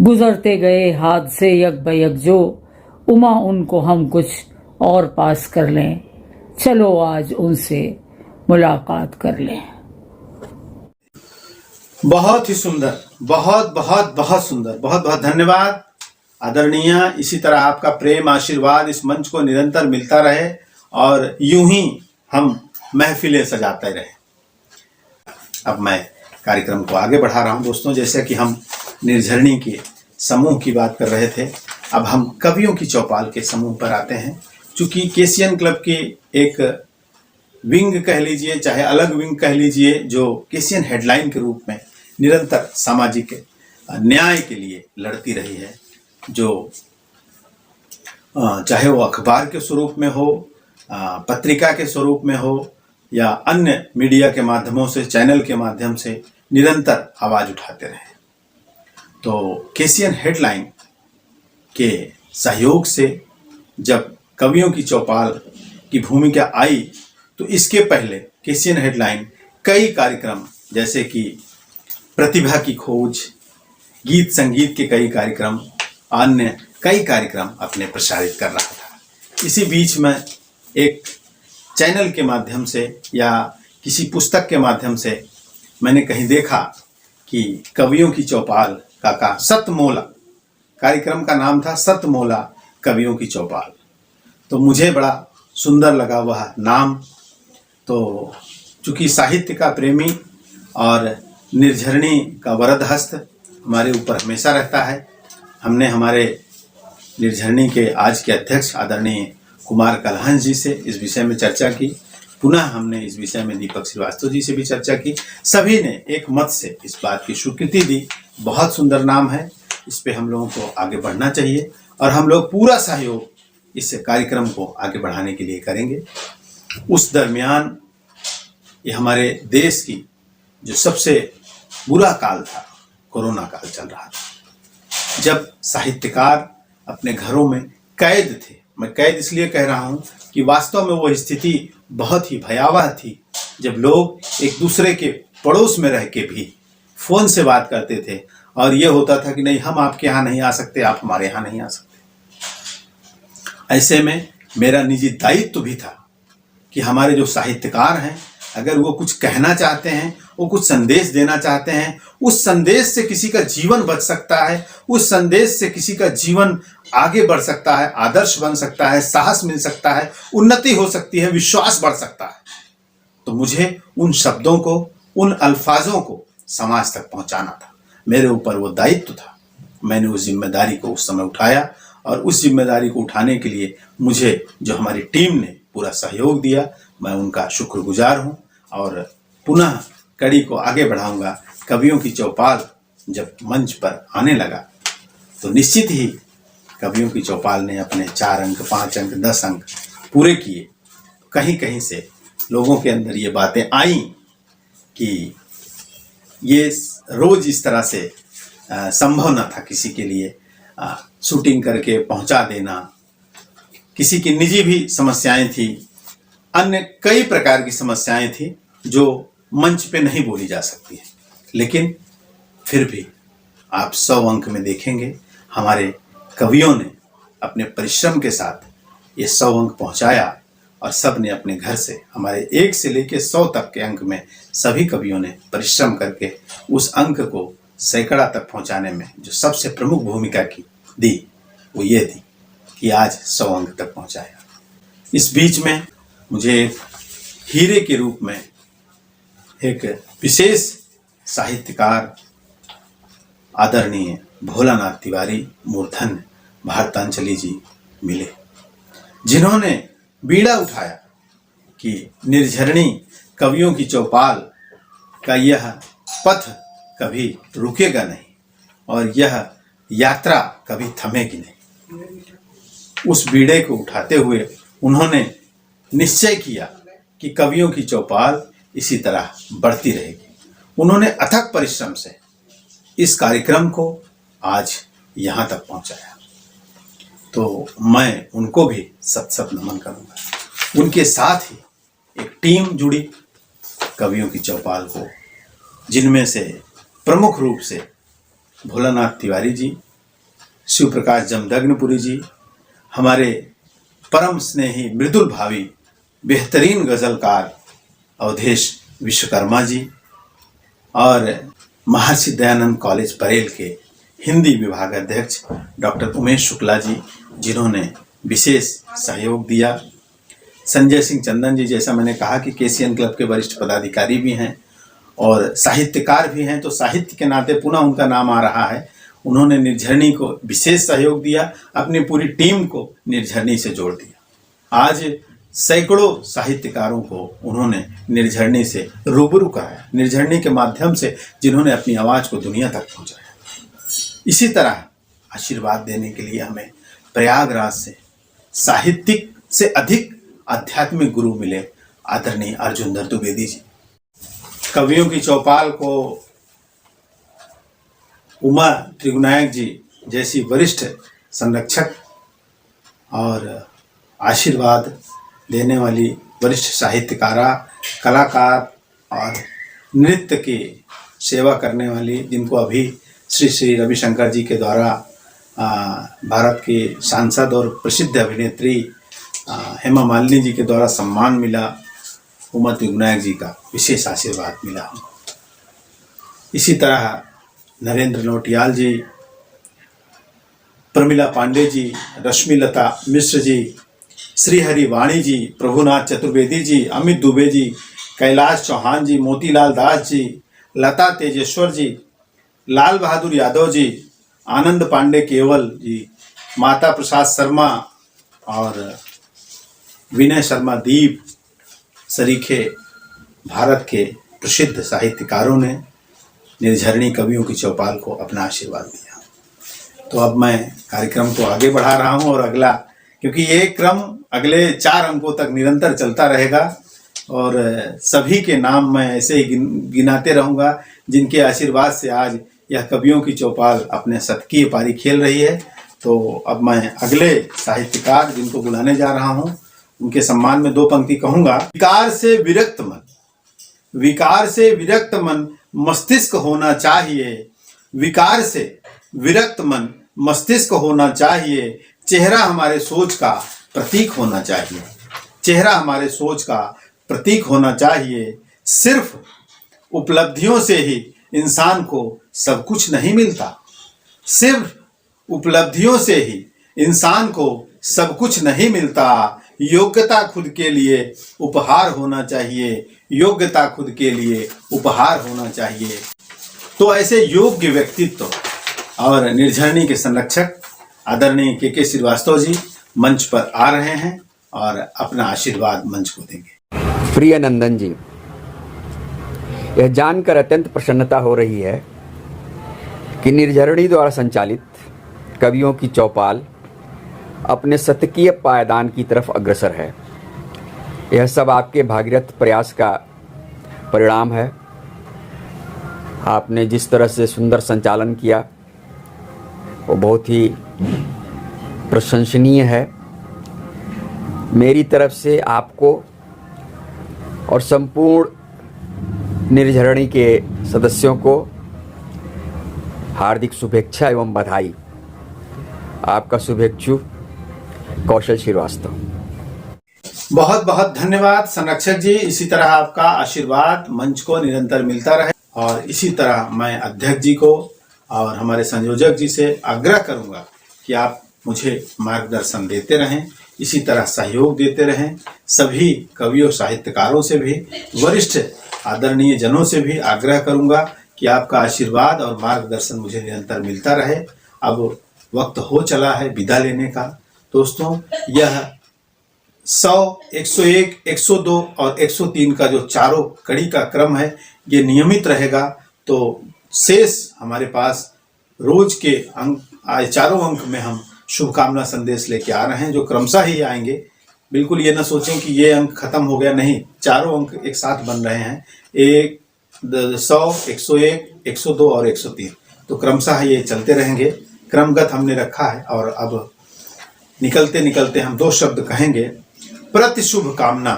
S2: गुजरते गए हाथ से यक बयक जो, उमा उनको हम कुछ और पास कर लें, चलो आज उनसे मुलाकात कर लें।
S3: बहुत ही सुंदर, बहुत बहुत बहुत सुंदर, बहुत बहुत धन्यवाद आदरणीय। इसी तरह आपका प्रेम आशीर्वाद इस मंच को निरंतर मिलता रहे और यूं ही हम महफिलें सजाते रहे। अब मैं कार्यक्रम को आगे बढ़ा रहा हूं दोस्तों। जैसे कि हम निर्झरणी के समूह की बात कर रहे थे, अब हम कवियों की चौपाल के समूह पर आते हैं। चूंकि केसीएन क्लब की एक विंग कह लीजिए, चाहे अलग विंग कह लीजिए, जो केसीएन हेडलाइन के रूप में निरंतर सामाजिक न्याय के लिए लड़ती रही है, जो चाहे वो अखबार के स्वरूप में हो, पत्रिका के स्वरूप में हो या अन्य मीडिया के माध्यमों से, चैनल के माध्यम से निरंतर आवाज उठाते रहे। तो केसीएन हेडलाइन के सहयोग से जब कवियों की चौपाल की भूमिका आई, तो इसके पहले केसीएन हेडलाइन कई कार्यक्रम जैसे कि प्रतिभा की खोज, गीत संगीत के कई कार्यक्रम, अन्य कई कार्यक्रम अपने प्रसारित कर रहा था। इसी बीच में एक चैनल के माध्यम से या किसी पुस्तक के माध्यम से मैंने कहीं देखा कि कवियों की चौपाल का सतमोला, कार्यक्रम का नाम था सतमोला कवियों की चौपाल। तो मुझे बड़ा सुंदर लगा वह नाम। तो चूंकि साहित्य का प्रेमी और निर्झरणी का वरद हस्त हमारे ऊपर हमेशा रहता है, हमने हमारे निर्झरणी के आज के अध्यक्ष आदरणीय कुमार कलहंस जी से इस विषय में चर्चा की। पुनः हमने इस विषय में दीपक श्रीवास्तव जी से भी चर्चा की। सभी ने एक मत से इस बात की स्वीकृति दी, बहुत सुंदर नाम है, इस पे हम लोगों को आगे बढ़ना चाहिए और हम लोग पूरा सहयोग इस कार्यक्रम को आगे बढ़ाने के लिए करेंगे। उस दरमियान ये हमारे देश की जो सबसे बुरा काल था, कोरोना काल चल रहा था, जब साहित्यकार अपने घरों में कैद थे। मैं कैद इसलिए कह रहा हूं कि वास्तव में वो स्थिति बहुत ही भयावह थी, जब लोग एक दूसरे के पड़ोस में रह के भी फोन से बात करते थे और ये होता था कि नहीं, हम आपके यहाँ नहीं आ सकते, आप हमारे यहाँ नहीं आ सकते। ऐसे में मेरा निजी दायित्व भी था कि हमारे जो साहित्यकार हैं, अगर वो कुछ कहना चाहते हैं, वो कुछ संदेश देना चाहते हैं, उस संदेश से किसी का जीवन बच सकता है, उस संदेश से किसी का जीवन आगे बढ़ सकता है, आदर्श बन सकता है, साहस मिल सकता है, उन्नति हो सकती है, विश्वास बढ़ सकता है, तो मुझे उन शब्दों को, उन अल्फाजों को समाज तक पहुंचाना था। मेरे ऊपर वो दायित्व था। मैंने उस जिम्मेदारी को उस समय उठाया और उस जिम्मेदारी को उठाने के लिए मुझे जो हमारी टीम ने पूरा सहयोग दिया, मैं उनका शुक्रगुजार हूं और पुनः कड़ी को आगे बढ़ाऊंगा। कवियों की चौपाल जब मंच पर आने लगा तो निश्चित ही कवियों की चौपाल ने अपने 4 अंक, 5 अंक, 10 अंक पूरे किए। कहीं कहीं से लोगों के अंदर ये बातें आई कि ये रोज इस तरह से संभव न था किसी के लिए शूटिंग करके पहुंचा देना। किसी की निजी भी समस्याएं थी, अन्य कई प्रकार की समस्याएं थी जो मंच पे नहीं बोली जा सकती है, लेकिन फिर भी आप 100 अंक में देखेंगे हमारे कवियों ने अपने परिश्रम के साथ ये 100 अंक पहुंचाया और सब ने अपने घर से, हमारे 1 से लेकर 100 तक के अंक में सभी कवियों ने परिश्रम करके उस अंक को सैकड़ा तक पहुंचाने में जो सबसे प्रमुख भूमिका की दी वो ये थी कि आज 100 अंक तक पहुंचाया। इस बीच में मुझे हीरे के रूप में एक विशेष साहित्यकार आदरणीय भोलानाथ तिवारी मूर्धन्य भारतांचली जी मिले, जिन्होंने बीड़ा उठाया कि निर्झरणी कवियों की चौपाल का यह पथ कभी रुकेगा नहीं और यह यात्रा कभी थमेगी नहीं। उस बीड़े को उठाते हुए उन्होंने निश्चय किया कि कवियों की चौपाल इसी तरह बढ़ती रहेगी। उन्होंने अथक परिश्रम से इस कार्यक्रम को आज यहाँ तक पहुँचाया, तो मैं उनको भी सत सत नमन करूँगा। उनके साथ ही एक टीम जुड़ी कवियों की चौपाल को, जिनमें से प्रमुख रूप से भोलानाथ तिवारी जी, शिव प्रकाश जमदग्नपुरी जी, हमारे परम स्नेही मृदुल भावी बेहतरीन गजलकार अवधेश विश्वकर्मा जी और महर्षि दयानंद कॉलेज बरेल के हिंदी विभाग अध्यक्ष डॉक्टर उमेश शुक्ला जी, जिन्होंने विशेष सहयोग दिया। संजय सिंह चंदन जी, जैसा मैंने कहा कि केसीएन क्लब के वरिष्ठ पदाधिकारी भी हैं और साहित्यकार भी हैं, तो साहित्य के नाते पुनः उनका नाम आ रहा है। उन्होंने निर्झरणी को विशेष सहयोग दिया, अपनी पूरी टीम को निर्झरणी से जोड़ दिया। आज सैकड़ों साहित्यकारों को उन्होंने निर्झरणी से रूबरू कराया, निर्झरणी के माध्यम से जिन्होंने अपनी आवाज़ को दुनिया तक पहुंचाया। इसी तरह आशीर्वाद देने के लिए हमें प्रयागराज से साहित्यिक से अधिक आध्यात्मिक गुरु मिले, आदरणीय अर्जुनदर द्विवेदी जी। कवियों की चौपाल को उमा त्रिगुनायक जी जैसी वरिष्ठ संरक्षक और आशीर्वाद देने वाली वरिष्ठ साहित्यकारा, कलाकार और नृत्य की सेवा करने वाली, जिनको अभी श्री श्री रविशंकर जी के द्वारा भारत की सांसद और प्रसिद्ध अभिनेत्री हेमा मालिनी जी के द्वारा सम्मान मिला, उमत विनायक जी का विशेष आशीर्वाद मिला हूँ। इसी तरह नरेंद्र नौटियाल जी, प्रमिला पांडे जी, रश्मिलता मिश्र जी, श्रीहरि वाणी जी, प्रभुनाथ चतुर्वेदी जी, अमित दुबे जी, कैलाश चौहान जी, मोतीलाल दास जी, लता तेजेश्वर जी, लाल बहादुर यादव जी, आनंद पांडे केवल जी, माता प्रसाद शर्मा और विनय शर्मा दीप सरीखे भारत के प्रसिद्ध साहित्यकारों ने निर्झरणी कवियों की चौपाल को अपना आशीर्वाद दिया। तो अब मैं कार्यक्रम को आगे बढ़ा रहा हूं और अगला, क्योंकि ये क्रम अगले 4 अंकों तक निरंतर चलता रहेगा और सभी के नाम मैं ऐसे ही गिनाते रहूंगा जिनके आशीर्वाद से आज यह कवियों की चौपाल अपने शतकीय पारी खेल रही है। तो अब मैं अगले साहित्यकार जिनको बुलाने जा रहा हूं उनके सम्मान में 2 पंक्ति कहूंगा। विकार से विरक्त मन मस्तिष्क होना चाहिए, विकार से विरक्त मन मस्तिष्क होना चाहिए, चेहरा हमारे सोच का प्रतीक होना चाहिए, चेहरा हमारे सोच का प्रतीक होना चाहिए। सिर्फ उपलब्धियों से ही इंसान को सब कुछ नहीं मिलता, सिर्फ उपलब्धियों से ही इंसान को सब कुछ नहीं मिलता। योग्यता खुद के लिए उपहार होना चाहिए, योग्यता खुद के लिए उपहार होना चाहिए। तो ऐसे योग्य व्यक्तित्व और निर्झरणी के संरक्षक आदरणीय के श्रीवास्तव जी मंच पर आ रहे हैं और अपना आशीर्वाद मंच को देंगे।
S7: प्रिय नंदन जी, यह जानकर अत्यंत प्रसन्नता हो रही है कि निर्झरणी द्वारा संचालित कवियों की चौपाल अपने शतकीय पायदान की तरफ अग्रसर है। यह सब आपके भागीरथ प्रयास का परिणाम है। आपने जिस तरह से सुंदर संचालन किया वो बहुत ही प्रशंसनीय है। मेरी तरफ से आपको और संपूर्ण निर्झरणी के सदस्यों को हार्दिक शुभेच्छा एवं बधाई। आपका शुभेच्छु कौशल श्रीवास्तव।
S3: बहुत बहुत धन्यवाद संरक्षक जी। इसी तरह आपका आशीर्वाद मंच को निरंतर मिलता रहे और इसी तरह मैं अध्यक्ष जी को और हमारे संयोजक जी से आग्रह करूंगा कि आप मुझे मार्गदर्शन देते रहें, इसी तरह सहयोग देते रहें। सभी कवियों साहित्यकारों से भी, वरिष्ठ आदरणीय जनों से भी आग्रह करूंगा कि आपका आशीर्वाद और मार्गदर्शन मुझे निरंतर मिलता रहे। अब वक्त हो चला है विदा लेने का। दोस्तों, यह 100, 101, 102 और 103 का जो चारों कड़ी का क्रम है ये नियमित रहेगा। तो शेष हमारे पास रोज के अंक, चारों अंक में हम शुभकामना संदेश लेके आ रहे हैं जो क्रमशः ही आएंगे। बिल्कुल ये ना सोचें कि ये अंक खत्म हो गया, नहीं, चारों अंक एक साथ बन रहे हैं। 100, 101, 102 और 103, तो क्रमशः ये चलते रहेंगे। क्रमगत हमने रखा है और अब निकलते निकलते हम 2 शब्द कहेंगे। प्रति शुभ कामना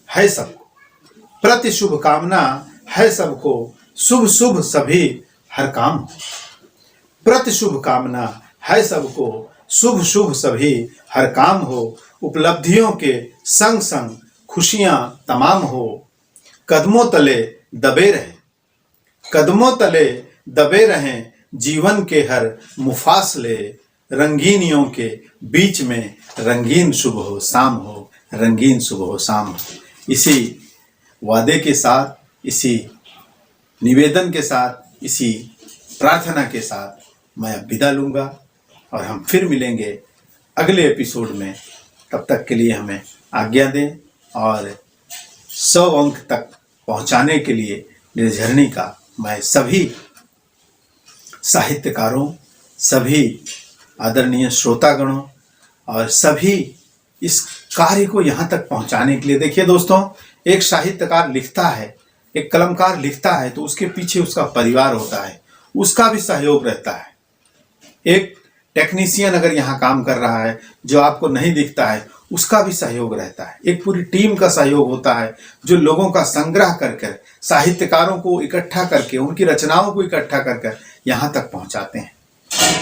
S3: है सबको, प्रति शुभ कामना है सबको, शुभ शुभ सभी हर काम हो। प्रति शुभ कामना है सबको, शुभ शुभ सभी हर काम हो। उपलब्धियों के संग संग खुशियां तमाम हो। कदमों तले दबे रहें, कदमों तले दबे रहें, जीवन के हर मुफासले। रंगीनियों के बीच में रंगीन सुबह हो शाम हो, रंगीन सुबह हो शाम हो। इसी वादे के साथ, इसी निवेदन के साथ, इसी प्रार्थना के साथ मैं अब विदा लूँगा और हम फिर मिलेंगे अगले एपिसोड में। तब तक के लिए हमें आज्ञा दें और 100 अंक तक पहुंचाने के लिए निर्झरणी का मैं सभी साहित्यकारों, सभी आदरणीय श्रोतागणों और सभी इस कार्य को यहाँ तक पहुँचाने के लिए, देखिए दोस्तों, एक साहित्यकार लिखता है, एक कलमकार लिखता है तो उसके पीछे उसका परिवार होता है, उसका भी सहयोग रहता है। एक टेक्नीशियन अगर यहाँ काम कर रहा है जो आपको नहीं दिखता है, उसका भी सहयोग रहता है। एक पूरी टीम का सहयोग होता है जो लोगों का संग्रह कर साहित्यकारों को इकट्ठा करके, उनकी रचनाओं को इकट्ठा कर यहाँ तक पहुँचाते हैं।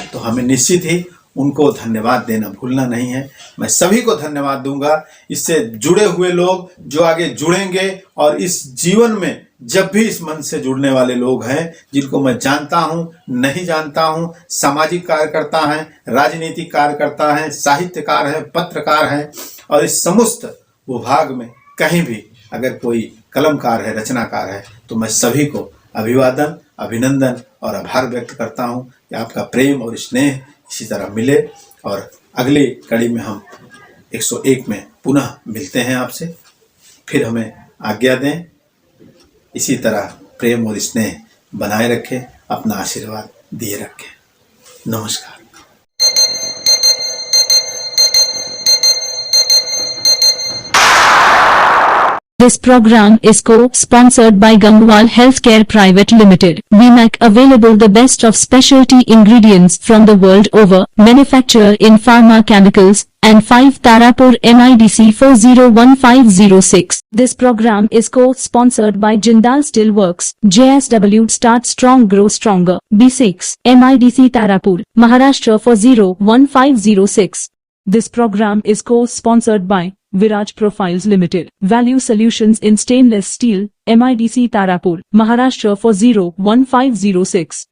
S3: तो हमें निश्चित ही उनको धन्यवाद देना भूलना नहीं है। मैं सभी को धन्यवाद दूंगा, इससे जुड़े हुए लोग जो आगे जुड़ेंगे और इस जीवन में जब भी इस मंच से जुड़ने वाले लोग हैं जिनको मैं जानता हूं, नहीं जानता हूं, सामाजिक कार्यकर्ता हैं, राजनीतिक कार्यकर्ता हैं, साहित्यकार हैं, पत्रकार हैं और इस समस्त विभाग में कहीं भी अगर कोई कलमकार है, रचनाकार है, तो मैं सभी को अभिवादन, अभिनंदन और आभार व्यक्त करता हूं कि आपका प्रेम और स्नेह इसी तरह मिले और अगली कड़ी में हम 101 में पुनः मिलते हैं आपसे। फिर हमें आज्ञा दें, इसी तरह प्रेम और स्नेह बनाए रखें, अपना आशीर्वाद दिए रखें। नमस्कार।
S1: This program is co-sponsored by Gangwal Healthcare Private Limited. We make available the best of specialty ingredients from the world over, manufacture in pharma chemicals, and 5 Tarapur NIDC 401506. This program is co-sponsored by Jindal Steelworks, JSW Start Strong Grow Stronger, B6, MIDC Tarapur, Maharashtra 401506. This program is co-sponsored by Viraj Profiles Limited, Value Solutions in Stainless Steel, MIDC Tarapur, Maharashtra 401506.